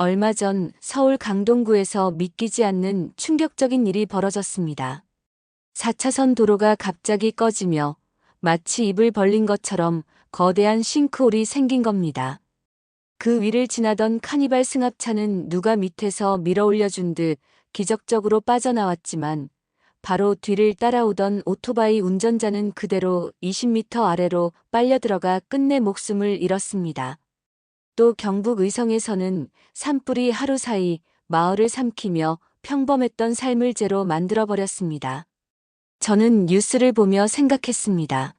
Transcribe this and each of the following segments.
얼마 전 서울 강동구에서 믿기지 않는 충격적인 일이 벌어졌습니다. 4차선 도로가 갑자기 꺼지며 마치 입을 벌린 것처럼 거대한 싱크홀이 생긴 겁니다. 그 위를 지나던 카니발 승합차는 누가 밑에서 밀어 올려준 듯 기적적으로 빠져나왔지만 바로 뒤를 따라오던 오토바이 운전자는 그대로 20m 아래로 빨려 들어가 끝내 목숨을 잃었습니다. 또 경북 의성에서는 산불이 하루 사이 마을을 삼키며 평범했던 삶을 죄로 만들어버렸습니다. 저는 뉴스를 보며 생각했습니다.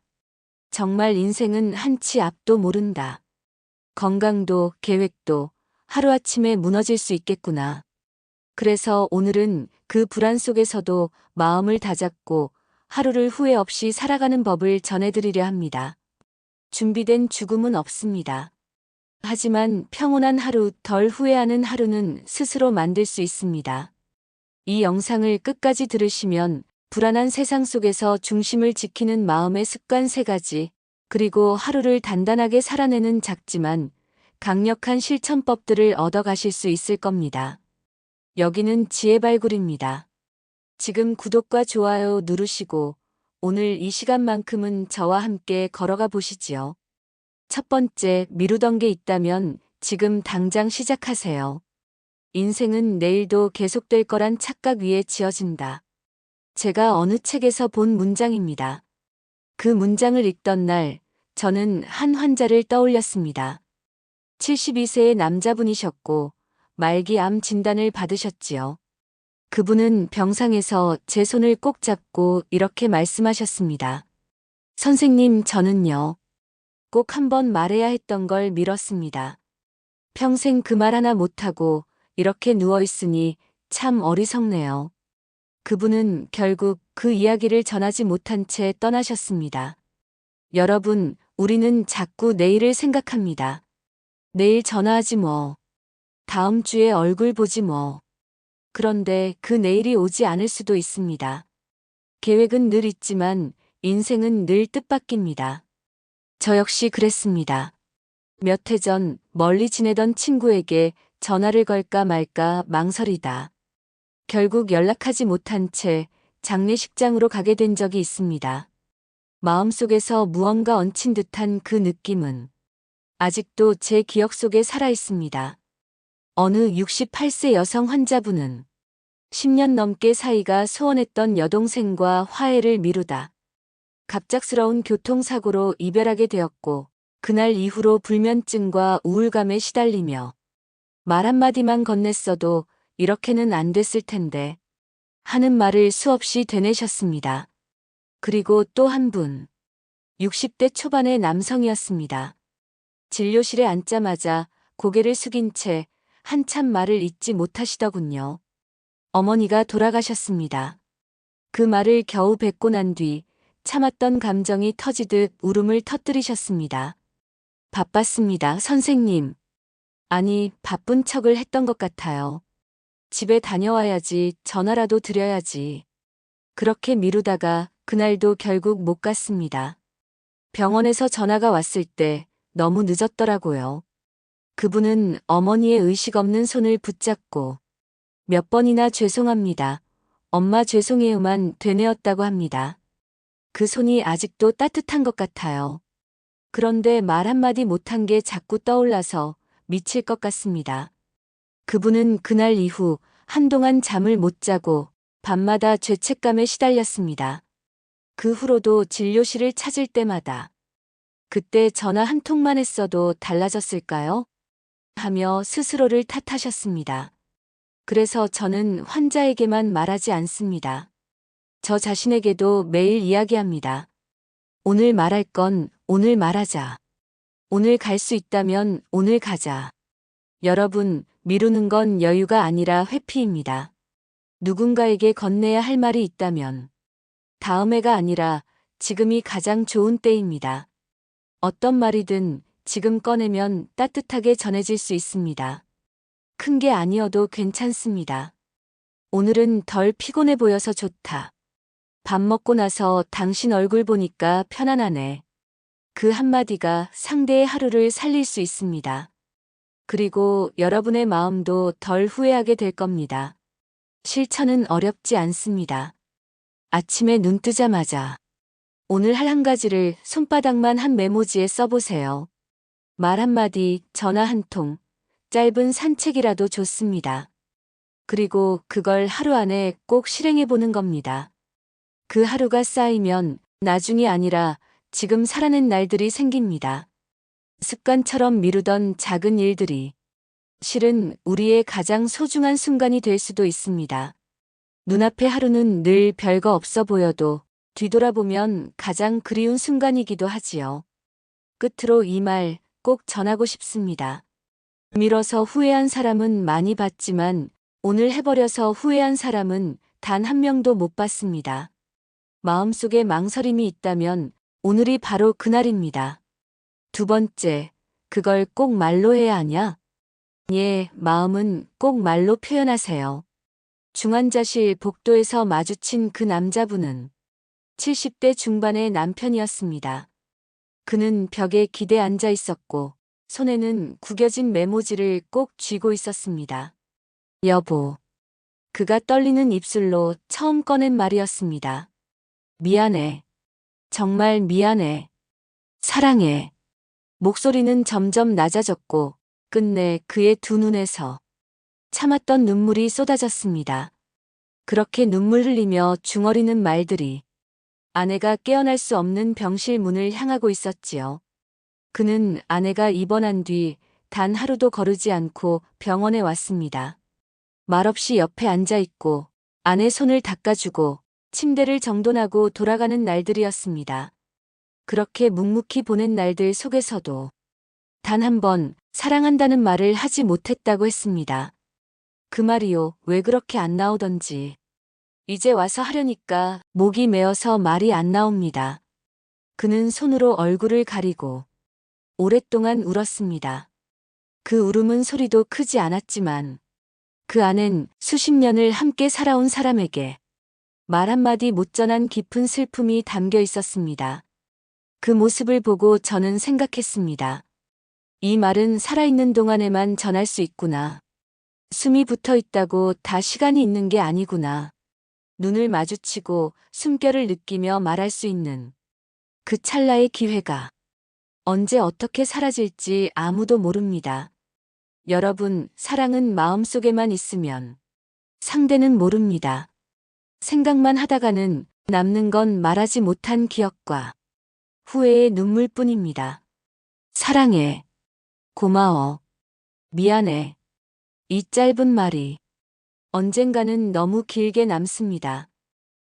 정말 인생은 한치 앞도 모른다. 건강도 계획도 하루아침에 무너질 수 있겠구나. 그래서 오늘은 그 불안 속에서도 마음을 다잡고 하루를 후회 없이 살아가는 법을 전해드리려 합니다. 준비된 죽음은 없습니다. 하지만 평온한 하루, 덜 후회하는 하루는 스스로 만들 수 있습니다. 이 영상을 끝까지 들으시면 불안한 세상 속에서 중심을 지키는 마음의 습관 3가지, 그리고 하루를 단단하게 살아내는 작지만 강력한 실천법들을 얻어가실 수 있을 겁니다. 여기는 지혜발굴입니다. 지금 구독과 좋아요 누르시고 오늘 이 시간만큼은 저와 함께 걸어가 보시지요. 첫 번째, 미루던 게 있다면 지금 당장 시작하세요. 인생은 내일도 계속될 거란 착각 위에 지어진다. 제가 어느 책에서 본 문장입니다. 그 문장을 읽던 날, 저는 한 환자를 떠올렸습니다. 72세의 남자분이셨고, 말기 암 진단을 받으셨지요. 그분은 병상에서 제 손을 꼭 잡고 이렇게 말씀하셨습니다. 선생님, 저는요. 꼭 한번 말해야 했던 걸 미뤘습니다. 평생 그 말 하나 못하고 이렇게 누워있으니 참 어리석네요. 그분은 결국 그 이야기를 전하지 못한 채 떠나셨습니다. 여러분, 우리는 자꾸 내일을 생각합니다. 내일 전화하지 뭐. 다음 주에 얼굴 보지 뭐. 그런데 그 내일이 오지 않을 수도 있습니다. 계획은 늘 있지만 인생은 늘 뜻밖입니다. 저 역시 그랬습니다. 몇 해 전 멀리 지내던 친구에게 전화를 걸까 말까 망설이다. 결국 연락하지 못한 채 장례식장으로 가게 된 적이 있습니다. 마음속에서 무언가 얹힌 듯한 그 느낌은 아직도 제 기억 속에 살아 있습니다. 어느 68세 여성 환자분은 10년 넘게 사이가 소원했던 여동생과 화해를 미루다 갑작스러운 교통사고로 이별하게 되었고 그날 이후로 불면증과 우울감에 시달리며 말 한마디만 건넸어도 이렇게는 안 됐을 텐데 하는 말을 수없이 되뇌셨습니다. 그리고 또 한 분, 60대 초반의 남성이었습니다. 진료실에 앉자마자 고개를 숙인 채 한참 말을 잇지 못하시더군요. 어머니가 돌아가셨습니다. 그 말을 겨우 뱉고 난 뒤 참았던 감정이 터지듯 울음을 터뜨리셨습니다. 바빴습니다, 선생님. 아니, 바쁜 척을 했던 것 같아요. 집에 다녀와야지, 전화라도 드려야지. 그렇게 미루다가 그날도 결국 못 갔습니다. 병원에서 전화가 왔을 때 너무 늦었더라고요. 그분은 어머니의 의식 없는 손을 붙잡고 몇 번이나 죄송합니다. 엄마 죄송해요만 되뇌었다고 합니다. 그 손이 아직도 따뜻한 것 같아요. 그런데 말 한마디 못한 게 자꾸 떠올라서 미칠 것 같습니다. 그분은 그날 이후 한동안 잠을 못 자고 밤마다 죄책감에 시달렸습니다. 그 후로도 진료실을 찾을 때마다 그때 전화 한 통만 했어도 달라졌을까요? 하며 스스로를 탓하셨습니다. 그래서 저는 환자에게만 말하지 않습니다. 저 자신에게도 매일 이야기합니다. 오늘 말할 건 오늘 말하자. 오늘 갈 수 있다면 오늘 가자. 여러분, 미루는 건 여유가 아니라 회피입니다. 누군가에게 건네야 할 말이 있다면 다음 해가 아니라 지금이 가장 좋은 때입니다. 어떤 말이든 지금 꺼내면 따뜻하게 전해질 수 있습니다. 큰 게 아니어도 괜찮습니다. 오늘은 덜 피곤해 보여서 좋다. 밥 먹고 나서 당신 얼굴 보니까 편안하네. 그 한마디가 상대의 하루를 살릴 수 있습니다. 그리고 여러분의 마음도 덜 후회하게 될 겁니다. 실천은 어렵지 않습니다. 아침에 눈 뜨자마자 오늘 할 한 가지를 손바닥만 한 메모지에 써보세요. 말 한마디, 전화 한 통, 짧은 산책이라도 좋습니다. 그리고 그걸 하루 안에 꼭 실행해 보는 겁니다. 그 하루가 쌓이면 나중이 아니라 지금 살아낸 날들이 생깁니다. 습관처럼 미루던 작은 일들이 실은 우리의 가장 소중한 순간이 될 수도 있습니다. 눈앞의 하루는 늘 별거 없어 보여도 뒤돌아보면 가장 그리운 순간이기도 하지요. 끝으로 이 말 꼭 전하고 싶습니다. 미뤄서 후회한 사람은 많이 봤지만 오늘 해버려서 후회한 사람은 단 한 명도 못 봤습니다. 마음속에 망설임이 있다면 오늘이 바로 그날입니다. 두 번째, 그걸 꼭 말로 해야 하냐? 예, 마음은 꼭 말로 표현하세요. 중환자실 복도에서 마주친 그 남자분은 70대 중반의 남편이었습니다. 그는 벽에 기대 앉아 있었고 손에는 구겨진 메모지를 꼭 쥐고 있었습니다. 여보. 그가 떨리는 입술로 처음 꺼낸 말이었습니다. 미안해. 정말 미안해. 사랑해. 목소리는 점점 낮아졌고 끝내 그의 두 눈에서 참았던 눈물이 쏟아졌습니다. 그렇게 눈물 흘리며 중얼이는 말들이 아내가 깨어날 수 없는 병실 문을 향하고 있었지요. 그는 아내가 입원한 뒤 단 하루도 거르지 않고 병원에 왔습니다. 말없이 옆에 앉아 있고 아내 손을 닦아주고 침대를 정돈하고 돌아가는 날들이었습니다. 그렇게 묵묵히 보낸 날들 속에서도 단 한 번 사랑한다는 말을 하지 못했다고 했습니다. 그 말이요, 왜 그렇게 안 나오던지. 이제 와서 하려니까 목이 메어서 말이 안 나옵니다. 그는 손으로 얼굴을 가리고 오랫동안 울었습니다. 그 울음은 소리도 크지 않았지만 그 안엔 수십 년을 함께 살아온 사람에게 말 한마디 못 전한 깊은 슬픔이 담겨 있었습니다. 그 모습을 보고 저는 생각했습니다. 이 말은 살아있는 동안에만 전할 수 있구나. 숨이 붙어 있다고 다 시간이 있는 게 아니구나. 눈을 마주치고 숨결을 느끼며 말할 수 있는 그 찰나의 기회가 언제 어떻게 사라질지 아무도 모릅니다. 여러분, 사랑은 마음속에만 있으면 상대는 모릅니다. 생각만 하다가는 남는 건 말하지 못한 기억과 후회의 눈물뿐입니다. 사랑해. 고마워. 미안해. 이 짧은 말이 언젠가는 너무 길게 남습니다.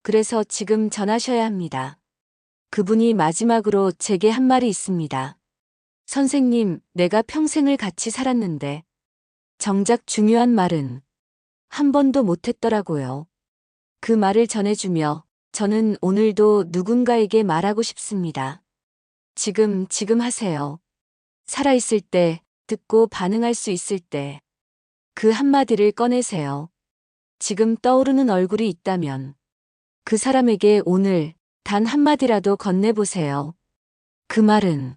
그래서 지금 전하셔야 합니다. 그분이 마지막으로 제게 한 말이 있습니다. 선생님, 내가 평생을 같이 살았는데 정작 중요한 말은 한 번도 못했더라고요. 그 말을 전해주며 저는 오늘도 누군가에게 말하고 싶습니다. 지금 하세요. 살아있을 때, 듣고 반응할 수 있을 때 그 한마디를 꺼내세요. 지금 떠오르는 얼굴이 있다면 그 사람에게 오늘 단 한마디라도 건네보세요. 그 말은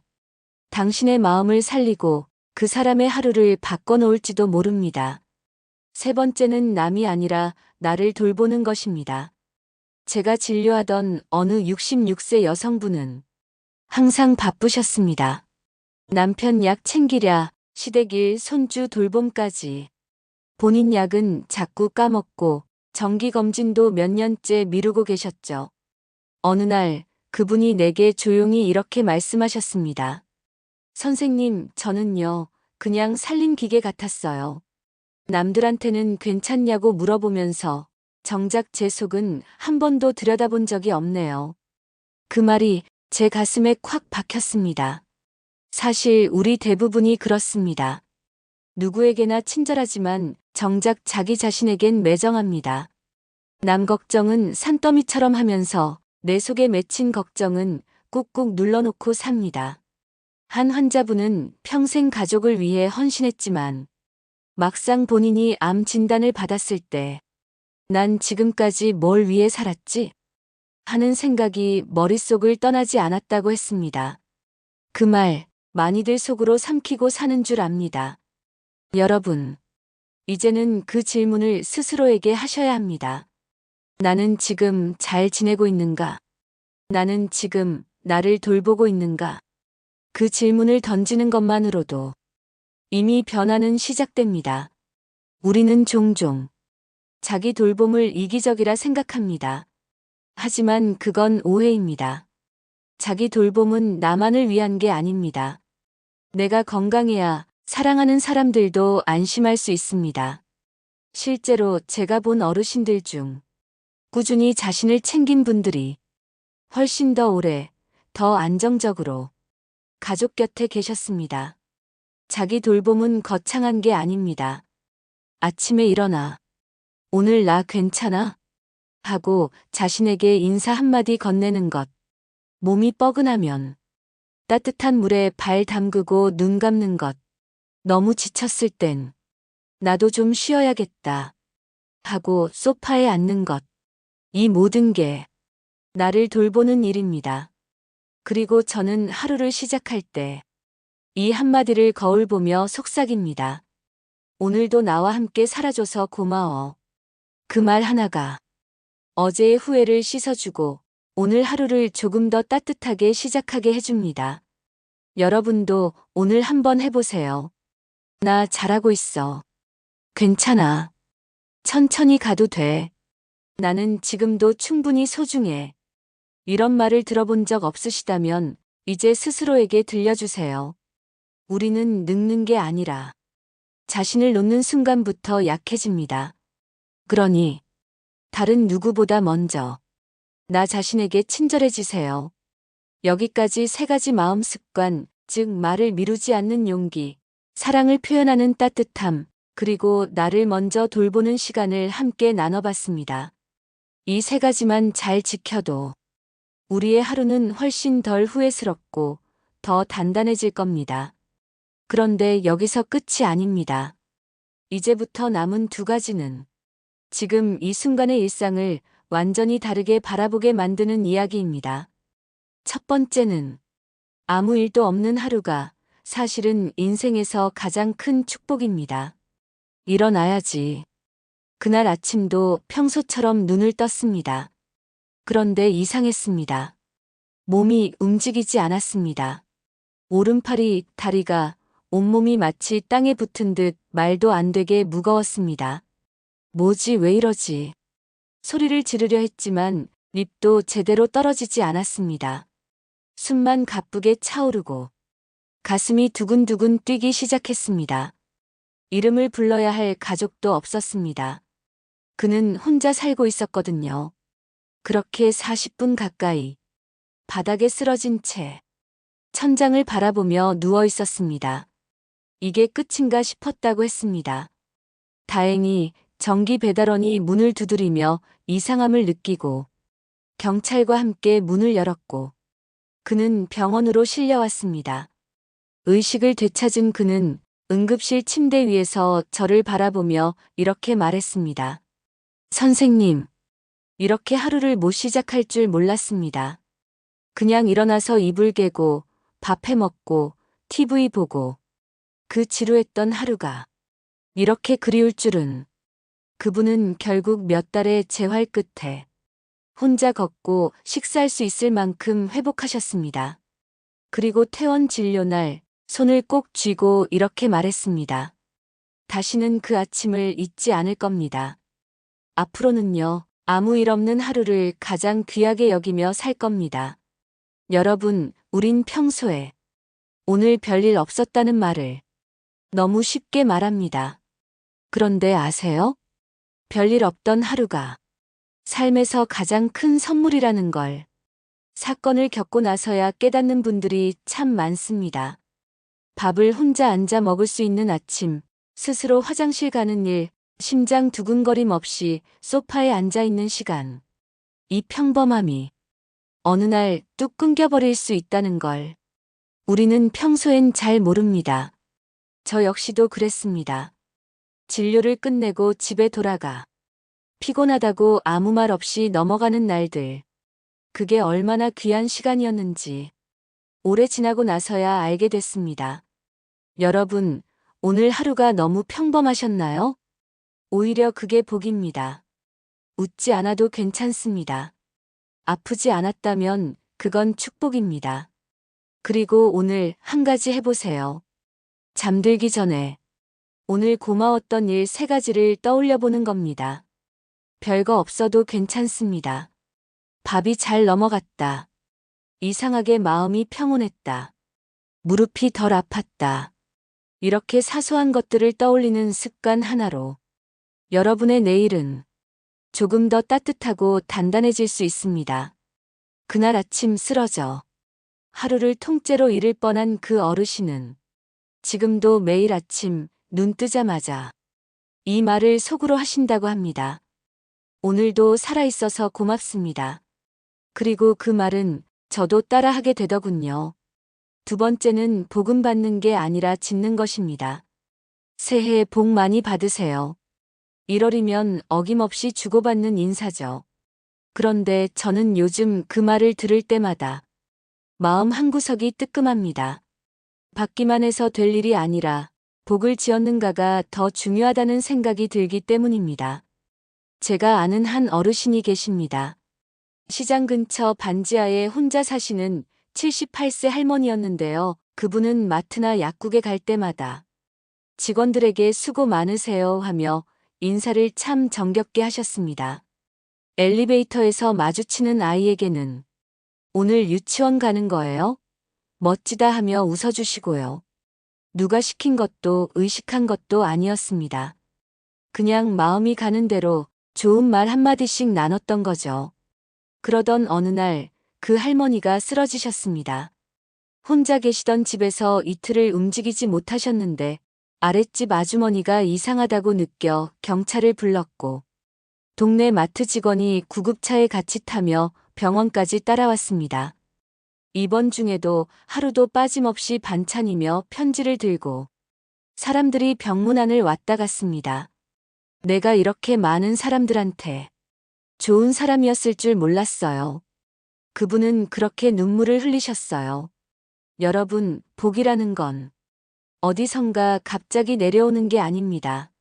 당신의 마음을 살리고 그 사람의 하루를 바꿔놓을지도 모릅니다. 세 번째는 남이 아니라 나를 돌보는 것입니다. 제가 진료하던 어느 66세 여성분은 항상 바쁘셨습니다. 남편 약 챙기랴, 시댁일 손주 돌봄까지. 본인 약은 자꾸 까먹고 정기검진도 몇 년째 미루고 계셨죠. 어느 날 그분이 내게 조용히 이렇게 말씀하셨습니다. 선생님, 저는요, 그냥 살림 기계 같았어요. 남들한테는 괜찮냐고 물어보면서 정작 제 속은 한 번도 들여다본 적이 없네요. 그 말이 제 가슴에 콱 박혔습니다. 사실 우리 대부분이 그렇습니다. 누구에게나 친절하지만 정작 자기 자신에겐 매정합니다. 남 걱정은 산더미처럼 하면서 내 속에 맺힌 걱정은 꾹꾹 눌러놓고 삽니다. 한 환자분은 평생 가족을 위해 헌신했지만 막상 본인이 암 진단을 받았을 때 난 지금까지 뭘 위해 살았지? 하는 생각이 머릿속을 떠나지 않았다고 했습니다. 그 말 많이들 속으로 삼키고 사는 줄 압니다. 여러분, 이제는 그 질문을 스스로에게 하셔야 합니다. 나는 지금 잘 지내고 있는가? 나는 지금 나를 돌보고 있는가? 그 질문을 던지는 것만으로도 이미 변화는 시작됩니다. 우리는 종종 자기 돌봄을 이기적이라 생각합니다. 하지만 그건 오해입니다. 자기 돌봄은 나만을 위한 게 아닙니다. 내가 건강해야 사랑하는 사람들도 안심할 수 있습니다. 실제로 제가 본 어르신들 중 꾸준히 자신을 챙긴 분들이 훨씬 더 오래, 더 안정적으로 가족 곁에 계셨습니다. 자기 돌봄은 거창한 게 아닙니다. 아침에 일어나 오늘 나 괜찮아? 하고 자신에게 인사 한마디 건네는 것. 몸이 뻐근하면 따뜻한 물에 발 담그고 눈 감는 것. 너무 지쳤을 땐 나도 좀 쉬어야겠다 하고 소파에 앉는 것. 이 모든 게 나를 돌보는 일입니다. 그리고 저는 하루를 시작할 때 이 한마디를 거울 보며 속삭입니다. 오늘도 나와 함께 살아줘서 고마워. 그 말 하나가 어제의 후회를 씻어주고 오늘 하루를 조금 더 따뜻하게 시작하게 해줍니다. 여러분도 오늘 한번 해보세요. 나 잘하고 있어. 괜찮아. 천천히 가도 돼. 나는 지금도 충분히 소중해. 이런 말을 들어본 적 없으시다면 이제 스스로에게 들려주세요. 우리는 늙는 게 아니라 자신을 놓는 순간부터 약해집니다. 그러니 다른 누구보다 먼저 나 자신에게 친절해지세요. 여기까지 3가지 마음 습관, 즉 말을 미루지 않는 용기, 사랑을 표현하는 따뜻함, 그리고 나를 먼저 돌보는 시간을 함께 나눠봤습니다. 이 3가지만 잘 지켜도 우리의 하루는 훨씬 덜 후회스럽고 더 단단해질 겁니다. 그런데 여기서 끝이 아닙니다. 이제부터 남은 2가지는 지금 이 순간의 일상을 완전히 다르게 바라보게 만드는 이야기입니다. 첫 번째는 아무 일도 없는 하루가 사실은 인생에서 가장 큰 축복입니다. 일어나야지. 그날 아침도 평소처럼 눈을 떴습니다. 그런데 이상했습니다. 몸이 움직이지 않았습니다. 오른팔이, 다리가, 온몸이 마치 땅에 붙은 듯 말도 안 되게 무거웠습니다. 뭐지, 왜 이러지? 소리를 지르려 했지만 립도 제대로 떨어지지 않았습니다. 숨만 가쁘게 차오르고 가슴이 두근두근 뛰기 시작했습니다. 이름을 불러야 할 가족도 없었습니다. 그는 혼자 살고 있었거든요. 그렇게 40분 가까이 바닥에 쓰러진 채 천장을 바라보며 누워 있었습니다. 이게 끝인가 싶었다고 했습니다. 다행히 전기 배달원이 문을 두드리며 이상함을 느끼고 경찰과 함께 문을 열었고 그는 병원으로 실려왔습니다. 의식을 되찾은 그는 응급실 침대 위에서 저를 바라보며 이렇게 말했습니다. 선생님, 이렇게 하루를 못 시작할 줄 몰랐습니다. 그냥 일어나서 이불 개고 밥 해 먹고 TV 보고 그 지루했던 하루가 이렇게 그리울 줄은. 그분은 결국 몇 달의 재활 끝에 혼자 걷고 식사할 수 있을 만큼 회복하셨습니다. 그리고 퇴원 진료 날 손을 꼭 쥐고 이렇게 말했습니다. 다시는 그 아침을 잊지 않을 겁니다. 앞으로는요, 아무 일 없는 하루를 가장 귀하게 여기며 살 겁니다. 여러분, 우린 평소에 오늘 별일 없었다는 말을 너무 쉽게 말합니다. 그런데 아세요? 별일 없던 하루가 삶에서 가장 큰 선물이라는 걸 사건을 겪고 나서야 깨닫는 분들이 참 많습니다. 밥을 혼자 앉아 먹을 수 있는 아침, 스스로 화장실 가는 일, 심장 두근거림 없이 소파에 앉아 있는 시간. 이 평범함이 어느 날 뚝 끊겨버릴 수 있다는 걸 우리는 평소엔 잘 모릅니다. 저 역시도 그랬습니다. 진료를 끝내고 집에 돌아가 피곤하다고 아무 말 없이 넘어가는 날들. 그게 얼마나 귀한 시간이었는지 오래 지나고 나서야 알게 됐습니다. 여러분, 오늘 하루가 너무 평범하셨나요? 오히려 그게 복입니다. 웃지 않아도 괜찮습니다. 아프지 않았다면 그건 축복입니다. 그리고 오늘 한 가지 해보세요. 잠들기 전에 오늘 고마웠던 일 3가지를 떠올려 보는 겁니다. 별거 없어도 괜찮습니다. 밥이 잘 넘어갔다. 이상하게 마음이 평온했다. 무릎이 덜 아팠다. 이렇게 사소한 것들을 떠올리는 습관 하나로 여러분의 내일은 조금 더 따뜻하고 단단해질 수 있습니다. 그날 아침 쓰러져 하루를 통째로 잃을 뻔한 그 어르신은 지금도 매일 아침 눈 뜨자마자 이 말을 속으로 하신다고 합니다. 오늘도 살아있어서 고맙습니다. 그리고 그 말은 저도 따라하게 되더군요. 2번째는 복음 받는 게 아니라 짓는 것입니다. 새해 복 많이 받으세요. 1월이면 어김없이 주고받는 인사죠. 그런데 저는 요즘 그 말을 들을 때마다 마음 한구석이 뜨끔합니다. 받기만 해서 될 일이 아니라 복을 지었는가가 더 중요하다는 생각이 들기 때문입니다. 제가 아는 한 어르신이 계십니다. 시장 근처 반지하에 혼자 사시는 78세 할머니였는데요. 그분은 마트나 약국에 갈 때마다 직원들에게 수고 많으세요 하며 인사를 참 정겹게 하셨습니다. 엘리베이터에서 마주치는 아이에게는 오늘 유치원 가는 거예요? 멋지다 하며 웃어주시고요. 누가 시킨 것도 의식한 것도 아니었습니다. 그냥 마음이 가는 대로 좋은 말 한마디씩 나눴던 거죠. 그러던 어느 날 그 할머니가 쓰러지셨습니다. 혼자 계시던 집에서 이틀을 움직이지 못하셨는데 아랫집 아주머니가 이상하다고 느껴 경찰을 불렀고 동네 마트 직원이 구급차에 같이 타며 병원까지 따라왔습니다. 입원 중에도 하루도 빠짐없이 반찬이며 편지를 들고 사람들이 병문 안을 왔다 갔습니다. 내가 이렇게 많은 사람들한테 좋은 사람이었을 줄 몰랐어요. 그분은 그렇게 눈물을 흘리셨어요. 여러분, 복이라는 건 어디선가 갑자기 내려오는 게 아닙니다.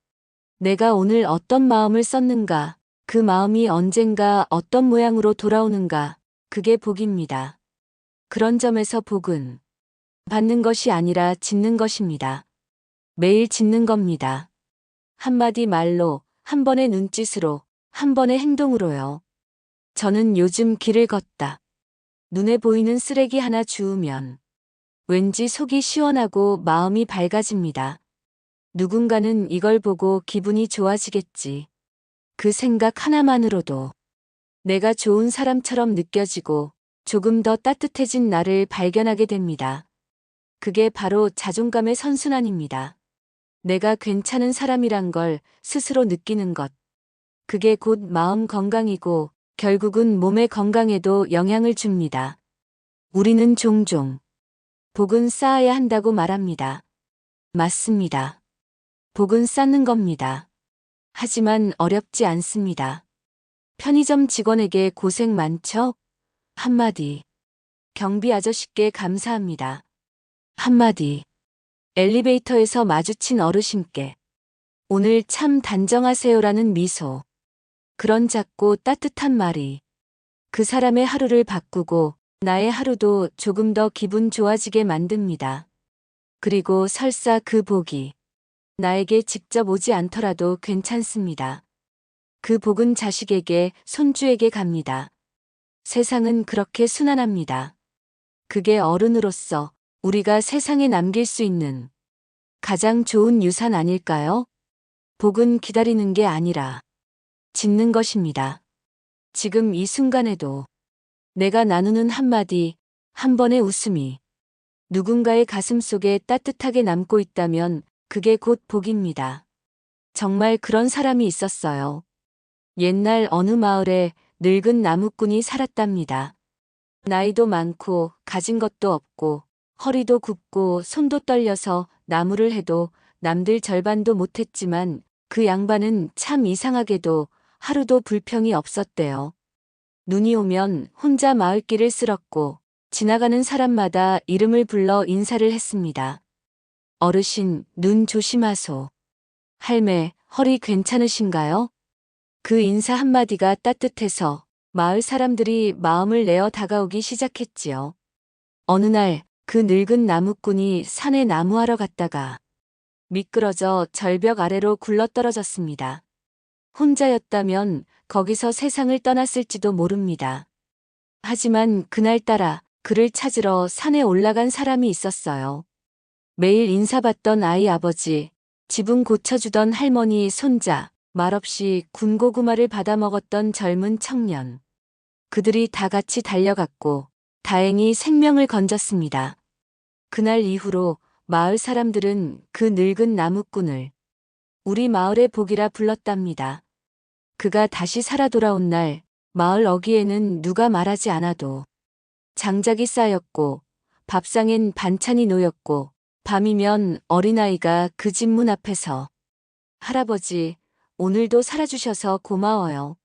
내가 오늘 어떤 마음을 썼는가, 그 마음이 언젠가 어떤 모양으로 돌아오는가, 그게 복입니다. 그런 점에서 복은 받는 것이 아니라 짓는 것입니다. 매일 짓는 겁니다. 한마디 말로, 한 번의 눈짓으로, 한 번의 행동으로요. 저는 요즘 길을 걷다. 눈에 보이는 쓰레기 하나 주우면 왠지 속이 시원하고 마음이 밝아집니다. 누군가는 이걸 보고 기분이 좋아지겠지. 그 생각 하나만으로도 내가 좋은 사람처럼 느껴지고 조금 더 따뜻해진 나를 발견하게 됩니다. 그게 바로 자존감의 선순환입니다. 내가 괜찮은 사람이란 걸 스스로 느끼는 것. 그게 곧 마음 건강이고 결국은 몸의 건강에도 영향을 줍니다. 우리는 종종 복은 쌓아야 한다고 말합니다. 맞습니다. 복은 쌓는 겁니다. 하지만 어렵지 않습니다. 편의점 직원에게 고생 많죠? 한마디. 경비 아저씨께 감사합니다. 한마디. 엘리베이터에서 마주친 어르신께 오늘 참 단정하세요라는 미소. 그런 작고 따뜻한 말이 그 사람의 하루를 바꾸고 나의 하루도 조금 더 기분 좋아지게 만듭니다. 그리고 설사 그 복이 나에게 직접 오지 않더라도 괜찮습니다. 그 복은 자식에게, 손주에게 갑니다. 세상은 그렇게 순환합니다. 그게 어른으로서 우리가 세상에 남길 수 있는 가장 좋은 유산 아닐까요? 복은 기다리는 게 아니라 짓는 것입니다. 지금 이 순간에도 내가 나누는 한마디, 한 번의 웃음이 누군가의 가슴 속에 따뜻하게 남고 있다면 그게 곧 복입니다. 정말 그런 사람이 있었어요. 옛날 어느 마을에 늙은 나무꾼이 살았답니다. 나이도 많고 가진 것도 없고 허리도 굽고 손도 떨려서 나무를 해도 남들 절반도 못했지만 그 양반은 참 이상하게도 하루도 불평이 없었대요. 눈이 오면 혼자 마을길을 쓸었고 지나가는 사람마다 이름을 불러 인사를 했습니다. 어르신, 눈 조심하소. 할매, 허리 괜찮으신가요? 그 인사 한마디가 따뜻해서 마을 사람들이 마음을 내어 다가오기 시작했지요. 어느 날 그 늙은 나무꾼이 산에 나무하러 갔다가 미끄러져 절벽 아래로 굴러떨어졌습니다. 혼자였다면 거기서 세상을 떠났을지도 모릅니다. 하지만 그날따라 그를 찾으러 산에 올라간 사람이 있었어요. 매일 인사받던 아이 아버지, 지붕 고쳐주던 할머니 손자, 말없이 군고구마를 받아먹었던 젊은 청년. 그들이 다 같이 달려갔고 다행히 생명을 건졌습니다. 그날 이후로 마을 사람들은 그 늙은 나무꾼을 우리 마을의 복이라 불렀답니다. 그가 다시 살아 돌아온 날 마을 어귀에는 누가 말하지 않아도 장작이 쌓였고 밥상엔 반찬이 놓였고 밤이면 어린아이가 그 집 문 앞에서 할아버지, 오늘도 살아주셔서 고마워요.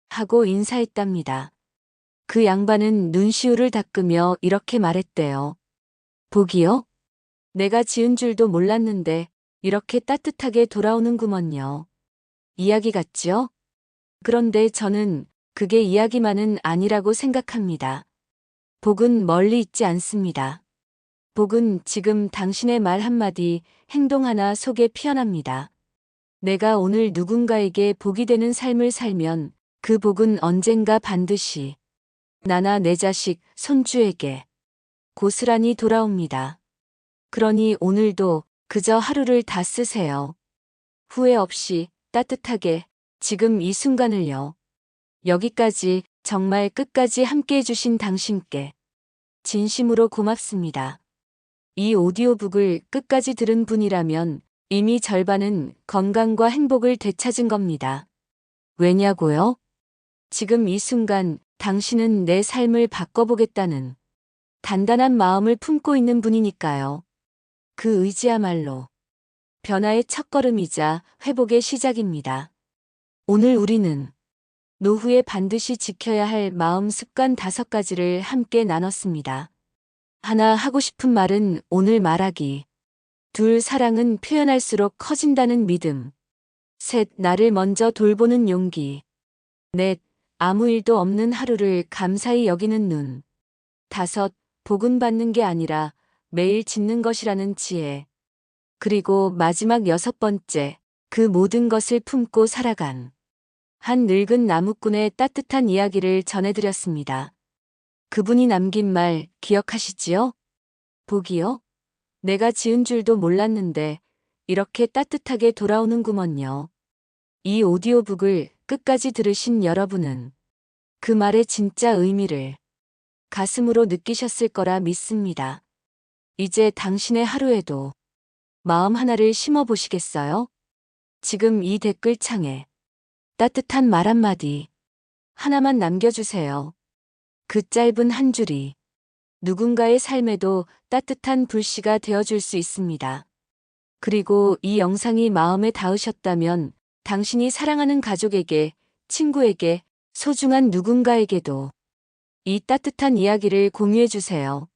하고 인사했답니다. 그 양반은 눈시울을 닦으며 이렇게 말했대요. 복이요? 내가 지은 줄도 몰랐는데 이렇게 따뜻하게 돌아오는구먼요. 이야기 같지요? 그런데 저는 그게 이야기만은 아니라고 생각합니다. 복은 멀리 있지 않습니다. 복은 지금 당신의 말 한마디, 행동 하나 속에 피어납니다. 내가 오늘 누군가에게 복이 되는 삶을 살면 그 복은 언젠가 반드시 나나 내 자식, 손주에게 고스란히 돌아옵니다. 그러니 오늘도 그저 하루를 다 쓰세요. 후회 없이 따뜻하게 지금 이 순간을요. 여기까지 정말 끝까지 함께 해주신 당신께 진심으로 고맙습니다. 이 오디오북을 끝까지 들은 분이라면 이미 절반은 건강과 행복을 되찾은 겁니다. 왜냐고요? 지금 이 순간 당신은 내 삶을 바꿔보겠다는 단단한 마음을 품고 있는 분이니까요. 그 의지야말로 변화의 첫걸음이자 회복의 시작입니다. 오늘 우리는 노후에 반드시 지켜야 할 마음 습관 5가지를 함께 나눴습니다. 하나, 하고 싶은 말은 오늘 말하기. 둘, 사랑은 표현할수록 커진다는 믿음. 셋, 나를 먼저 돌보는 용기. 넷, 아무 일도 없는 하루를 감사히 여기는 눈. 다섯, 복은 받는 게 아니라 매일 짓는 것이라는 지혜. 그리고 마지막 6번째, 그 모든 것을 품고 살아간 한 늙은 나무꾼의 따뜻한 이야기를 전해드렸습니다. 그분이 남긴 말 기억하시지요? 복이요? 내가 지은 줄도 몰랐는데 이렇게 따뜻하게 돌아오는구먼요. 이 오디오북을 끝까지 들으신 여러분은 그 말의 진짜 의미를 가슴으로 느끼셨을 거라 믿습니다. 이제 당신의 하루에도 마음 하나를 심어 보시겠어요? 지금 이 댓글창에 따뜻한 말 한마디 하나만 남겨주세요. 그 짧은 한 줄이 누군가의 삶에도 따뜻한 불씨가 되어줄 수 있습니다. 그리고 이 영상이 마음에 닿으셨다면 당신이 사랑하는 가족에게, 친구에게, 소중한 누군가에게도 이 따뜻한 이야기를 공유해주세요.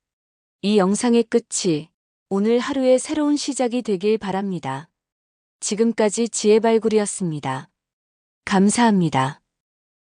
이 영상의 끝이 오늘 하루의 새로운 시작이 되길 바랍니다. 지금까지 지혜발굴이었습니다. 감사합니다.